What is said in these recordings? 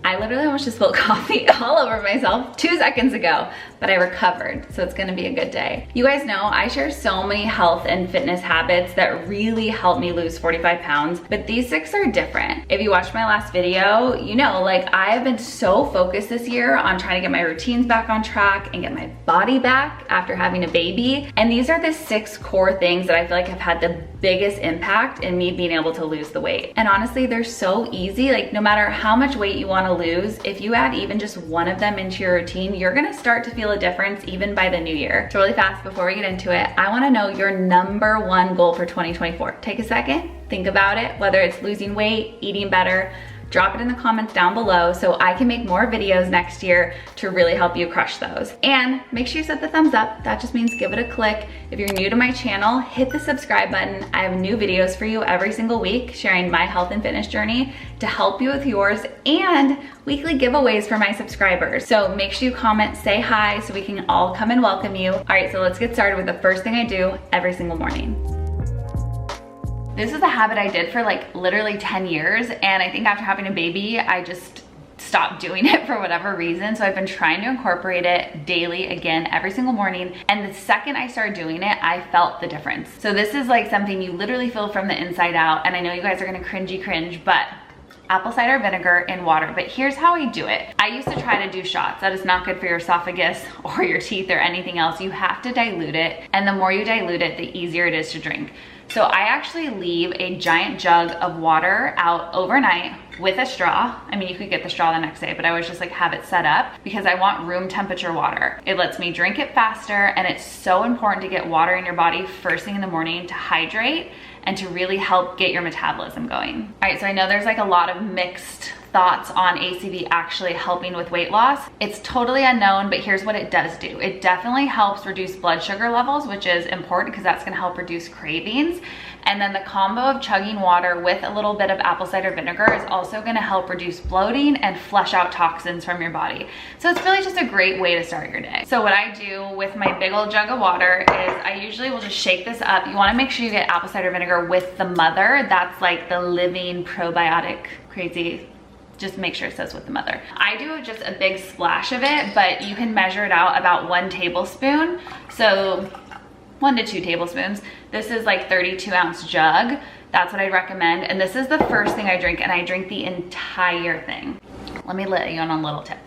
I literally almost just spilled coffee all over myself 2 seconds ago, but I recovered, so it's gonna be a good day. You guys know I share so many health and fitness habits that really help me lose 45 pounds, but these 6 are different. If you watched my last video, you know, like I have been so focused this year on trying to get my routines back on track and get my body back after having a baby. And these are the 6 core things that I feel like have had the biggest impact in me being able to lose the weight. And honestly, they're so easy. Like no matter how much weight you wanna lose, if you add even just one of them into your routine, you're gonna start to feel a difference even by the new year. So really fast, before we get into it, I wanna know your #1 goal for 2024. Take a second, think about it, whether it's losing weight, eating better. Drop it in the comments down below so I can make more videos next year to really help you crush those. And make sure you set the thumbs up. That just means give it a click. If you're new to my channel, hit the subscribe button. I have new videos for you every single week sharing my health and fitness journey to help you with yours, and weekly giveaways for my subscribers. So make sure you comment, say hi so we can all come and welcome you. All right, so let's get started with the first thing I do every single morning. This is a habit I did for like literally 10 years, and I think after having a baby, I just stopped doing it for whatever reason. So I've been trying to incorporate it daily again every single morning. And the second I started doing it, I felt the difference. So this is like something you literally feel from the inside out. And I know you guys are gonna cringe, but apple cider vinegar in water. But here's how I do it. I used to try to do shots. That is not good for your esophagus or your teeth or anything else. You have to dilute it. And the more you dilute it, the easier it is to drink. So I actually leave a giant jug of water out overnight with a straw. I mean, you could get the straw the next day, but I always just like have it set up because I want room temperature water. It lets me drink it faster, and it's so important to get water in your body first thing in the morning to hydrate and to really help get your metabolism going. All right, so I know there's like a lot of mixed thoughts on ACV actually helping with weight loss. It's totally unknown, but here's what it does do. It definitely helps reduce blood sugar levels, which is important because that's gonna help reduce cravings. And then the combo of chugging water with a little bit of apple cider vinegar is also gonna help reduce bloating and flush out toxins from your body. So it's really just a great way to start your day. So what I do with my big old jug of water is I usually will just shake this up. You wanna make sure you get apple cider vinegar with the mother. That's like the living probiotic crazy. Just make sure it says with the mother. I do just a big splash of it, but you can measure it out about 1 tablespoon. So 1 to 2 tablespoons. This is like 32-ounce jug. That's what I recommend. And this is the first thing I drink, and I drink the entire thing. Let me let you in on a little tip.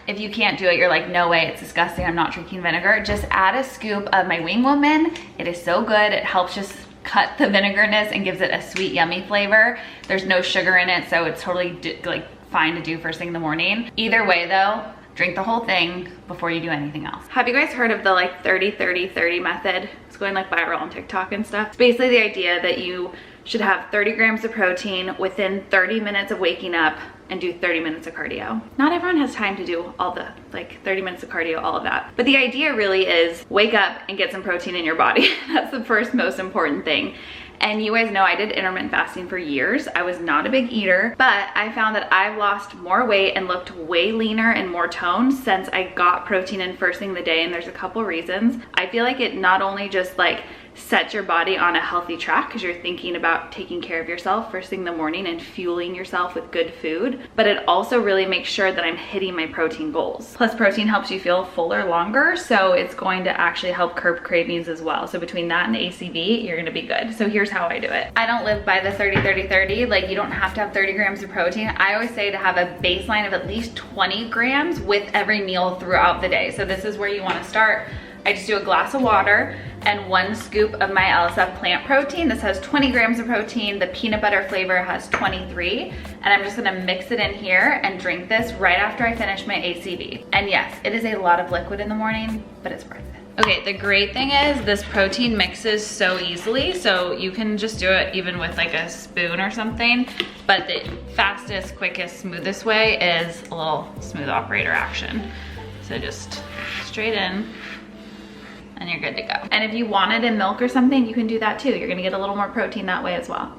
If you can't do it, you're like, no way, it's disgusting, I'm not drinking vinegar. Just add a scoop of my Wing Woman. It is so good. It helps just cut the vinegarness and gives it a sweet, yummy flavor. There's no sugar in it, so it's totally like fine to do first thing in the morning. Either way though, drink the whole thing before you do anything else. Have you guys heard of the like 30-30-30 method? It's going like viral on TikTok and stuff. It's basically the idea that you should have 30 grams of protein within 30 minutes of waking up and do 30 minutes of cardio. Not everyone has time to do all the like 30 minutes of cardio, all of that. But the idea really is wake up and get some protein in your body. That's the first most important thing. And you guys know I did intermittent fasting for years. I was not a big eater, but I found that I've lost more weight and looked way leaner and more toned since I got protein in first thing in the day. And there's a couple reasons. I feel like it not only just like set your body on a healthy track because you're thinking about taking care of yourself first thing in the morning and fueling yourself with good food, but it also really makes sure that I'm hitting my protein goals. Plus protein helps you feel fuller longer, so it's going to actually help curb cravings as well. So between that and the ACV, you're gonna be good. So here's how I do it. I don't live by the 30-30-30, like you don't have to have 30 grams of protein. I always say to have a baseline of at least 20 grams with every meal throughout the day. So this is where you wanna start. I just do a glass of water and 1 scoop of my LSF plant protein. This has 20 grams of protein. The peanut butter flavor has 23. And I'm just gonna mix it in here and drink this right after I finish my ACV. And yes, it is a lot of liquid in the morning, but it's worth it. Okay, the great thing is this protein mixes so easily, so you can just do it even with like a spoon or something, but the fastest, quickest, smoothest way is a little smooth operator action. So just straight in, and you're good to go. And if you want it in milk or something, you can do that too. You're gonna get a little more protein that way as well.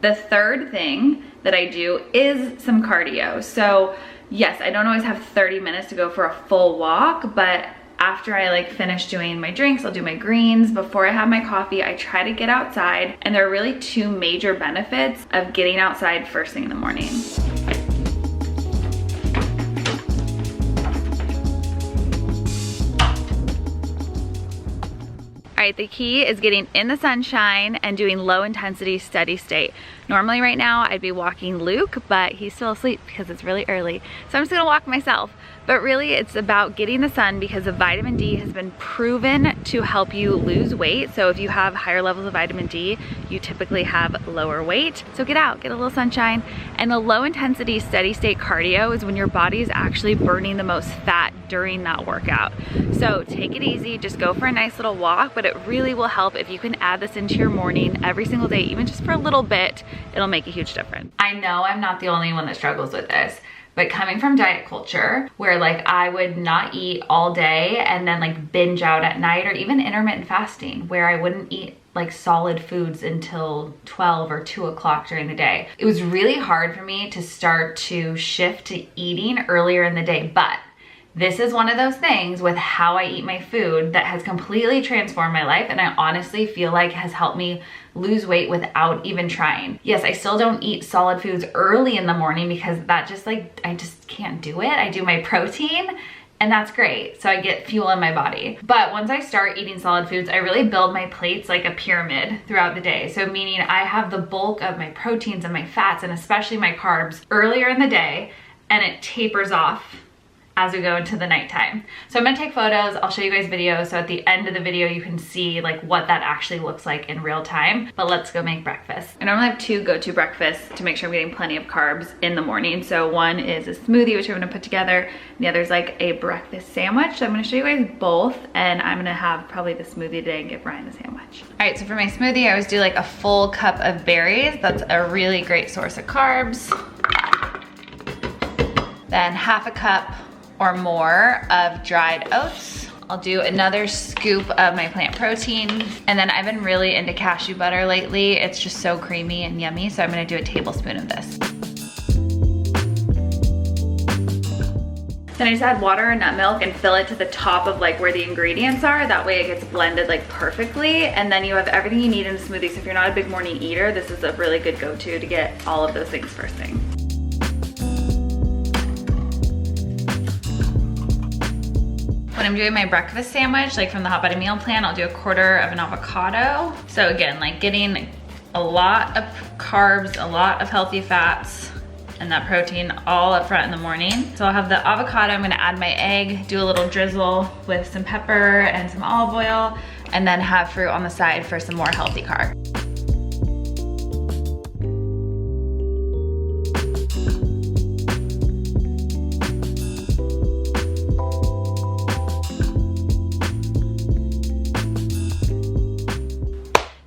The third thing that I do is some cardio. So yes, I don't always have 30 minutes to go for a full walk, but after I like finish doing my drinks, I'll do my greens. Before I have my coffee, I try to get outside. And there are really 2 major benefits of getting outside first thing in the morning. right, the key is getting in the sunshine and doing low intensity steady state. Normally right now I'd be walking Luke, but he's still asleep because it's really early. So I'm just gonna walk myself. But really it's about getting the sun because the vitamin D has been proven to help you lose weight. So if you have higher levels of vitamin D, you typically have lower weight. So get out, get a little sunshine. And the low intensity steady state cardio is when your body is actually burning the most fat during that workout. So take it easy, just go for a nice little walk, but it really will help if you can add this into your morning every single day, even just for a little bit, it'll make a huge difference. I know I'm not the only one that struggles with this. But coming from diet culture, where like I would not eat all day and then like binge out at night, or even intermittent fasting, where I wouldn't eat like solid foods until 12 or 2 o'clock during the day. It was really hard for me to start to shift to eating earlier in the day, but this is one of those things with how I eat my food that has completely transformed my life, and I honestly feel like has helped me lose weight without even trying. Yes, I still don't eat solid foods early in the morning because that just like, I just can't do it. I do my protein and that's great. So I get fuel in my body. But once I start eating solid foods, I really build my plates like a pyramid throughout the day. So meaning I have the bulk of my proteins and my fats and especially my carbs earlier in the day, and it tapers off as we go into the nighttime. So I'm gonna take photos, I'll show you guys videos, so at the end of the video you can see like what that actually looks like in real time. But let's go make breakfast. I normally have 2 go-to breakfasts to make sure I'm getting plenty of carbs in the morning. So one is a smoothie, which I'm gonna put together, and the other is like a breakfast sandwich. So I'm gonna show you guys both, and I'm gonna have probably the smoothie today and give Brian the sandwich. All right, so for my smoothie, I always do like a full cup of berries. That's a really great source of carbs. Then half a cup or more of dried oats. I'll do another scoop of my plant protein. And then I've been really into cashew butter lately. It's just so creamy and yummy. So I'm gonna do a tablespoon of this. Then I just add water and nut milk and fill it to the top of like where the ingredients are. That way it gets blended like perfectly. And then you have everything you need in a smoothie. So if you're not a big morning eater, this is a really good go-to to get all of those things first thing. When I'm doing my breakfast sandwich, like from the Hot Button Meal Plan, I'll do 1/4 of an avocado. So again, like getting a lot of carbs, a lot of healthy fats, and that protein all up front in the morning. So I'll have the avocado, I'm gonna add my egg, do a little drizzle with some pepper and some olive oil, and then have fruit on the side for some more healthy carbs.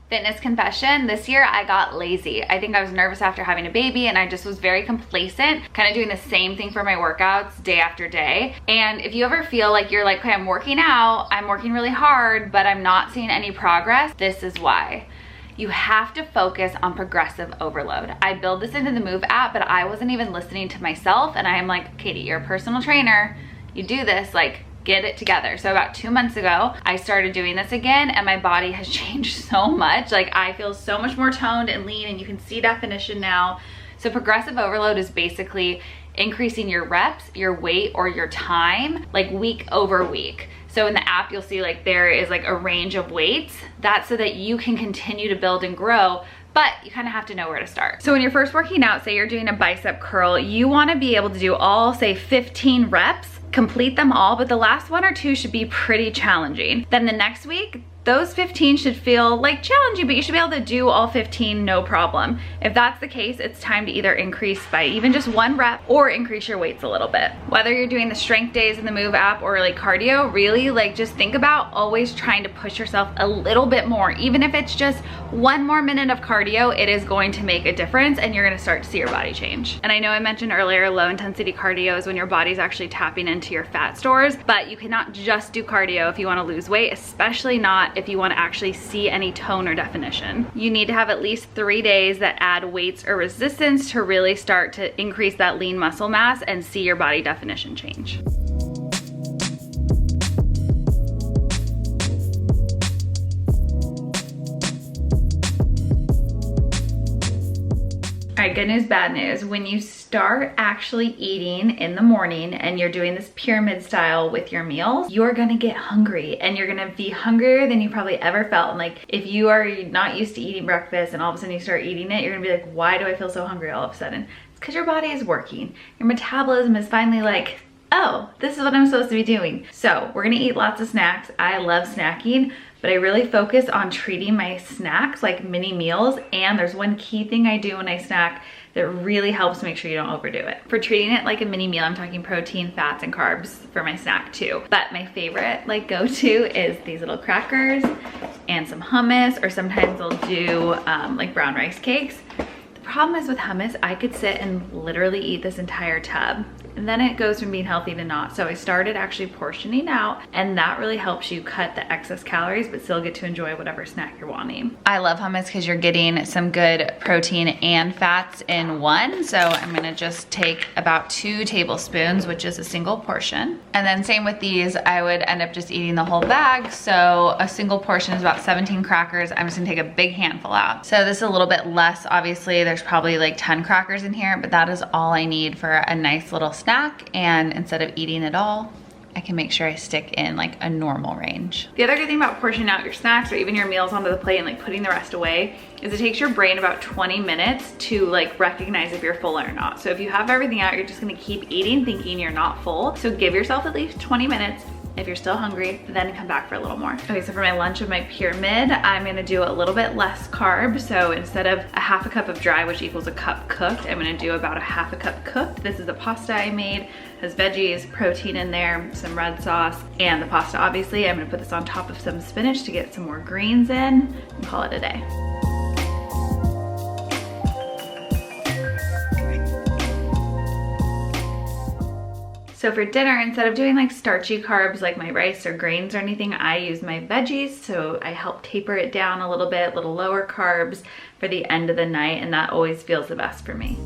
Fitness confession, this year I got lazy. I think I was nervous after having a baby and I just was very complacent, kind of doing the same thing for my workouts day after day. And if you ever feel like you're like, okay, I'm working out, I'm working really hard, but I'm not seeing any progress, this is why. You have to focus on progressive overload. I build this into the Move app, but I wasn't even listening to myself, and I am like, Katie, you're a personal trainer, you do this, like, get it together. So about 2 months ago, I started doing this again, and my body has changed so much. Like, I feel so much more toned and lean, and you can see definition now. So progressive overload is basically increasing your reps, your weight, or your time, like week over week. So in the app, you'll see like there is like a range of weights. That's so that you can continue to build and grow, but you kind of have to know where to start. So when you're first working out, say you're doing a bicep curl, you want to be able to do all, say 15 reps, complete them all, but the last 1 or 2 should be pretty challenging. Then the next week, those 15 should feel like challenging, but you should be able to do all 15 no problem. If that's the case, it's time to either increase by even just 1 rep or increase your weights a little bit. Whether you're doing the strength days in the Move app or like cardio, really like just think about always trying to push yourself a little bit more. Even if it's just 1 more minute of cardio, it is going to make a difference and you're gonna start to see your body change. And I know I mentioned earlier, low intensity cardio is when your body's actually tapping into your fat stores, but you cannot just do cardio if you wanna lose weight, especially not if you want to actually see any tone or definition. You need to have at least 3 days that add weights or resistance to really start to increase that lean muscle mass and see your body definition change. All right good news, bad news. When you start actually eating in the morning and you're doing this pyramid style with your meals, you're gonna get hungry, and you're gonna be hungrier than you probably ever felt. And like, if you are not used to eating breakfast and all of a sudden you start eating it, you're gonna be like, why do I feel so hungry all of a sudden? It's because your body is working. Your metabolism is finally like, oh, this is what I'm supposed to be doing. So we're gonna eat lots of snacks. I love snacking, but I really focus on treating my snacks like mini meals. And there's one key thing I do when I snack that really helps make sure you don't overdo it. For treating it like a mini meal, I'm talking protein, fats, and carbs for my snack too. But my favorite like go-to is these little crackers and some hummus, or sometimes I'll do like brown rice cakes. The problem is with hummus, I could sit and literally eat this entire tub, and then it goes from being healthy to not. So I started actually portioning out, and that really helps you cut the excess calories but still get to enjoy whatever snack you're wanting. I love hummus because you're getting some good protein and fats in one. So I'm gonna just take about 2 tablespoons, which is a single portion. And then same with these, I would end up just eating the whole bag. So a single portion is about 17 crackers. I'm just gonna take a big handful out. So this is a little bit less, obviously. There's probably like 10 crackers in here, but that is all I need for a nice little snack. And instead of eating it all, I can make sure I stick in like a normal range. The other good thing about portioning out your snacks or even your meals onto the plate and like putting the rest away is it takes your brain about 20 minutes to like recognize if you're full or not. So if you have everything out, you're just gonna keep eating thinking you're not full. So give yourself at least 20 minutes. If you're still hungry, then come back for a little more. Okay, so for my lunch of my pyramid, I'm gonna do a little bit less carb. So instead of a half a cup of dry, which equals a cup cooked, I'm gonna do about a half a cup cooked. This is the pasta I made. Has veggies, protein in there, some red sauce, and the pasta obviously. I'm gonna put this on top of some spinach to get some more greens in and call it a day. So for dinner, instead of doing like starchy carbs like my rice or grains or anything, I use my veggies. So I help taper it down a little bit, little lower carbs for the end of the night, and that always feels the best for me.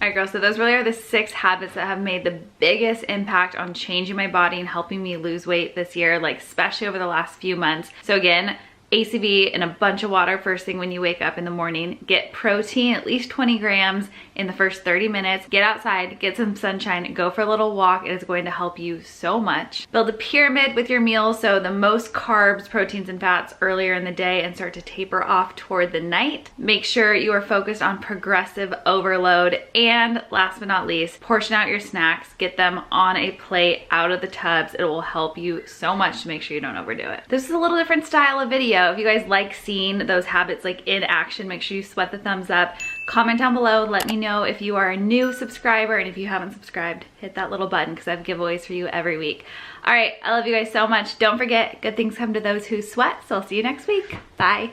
All right, girls, so those really are the 6 habits that have made the biggest impact on changing my body and helping me lose weight this year, like especially over the last few months. So again, ACV and a bunch of water first thing when you wake up in the morning. Get protein, at least 20 grams in the first 30 minutes. Get outside, get some sunshine, go for a little walk. It is going to help you so much. Build a pyramid with your meals, so the most carbs, proteins, and fats earlier in the day and start to taper off toward the night. Make sure you are focused on progressive overload. And last but not least, portion out your snacks. Get them on a plate out of the tubs. It will help you so much to make sure you don't overdo it. This is a little different style of video. If you guys like seeing those habits like in action, make sure you sweat the thumbs up. Comment down below, let me know if you are a new subscriber, and if you haven't subscribed, hit that little button because I have giveaways for you every week. All right, I love you guys so much. Don't forget, good things come to those who sweat, so I'll see you next week. Bye.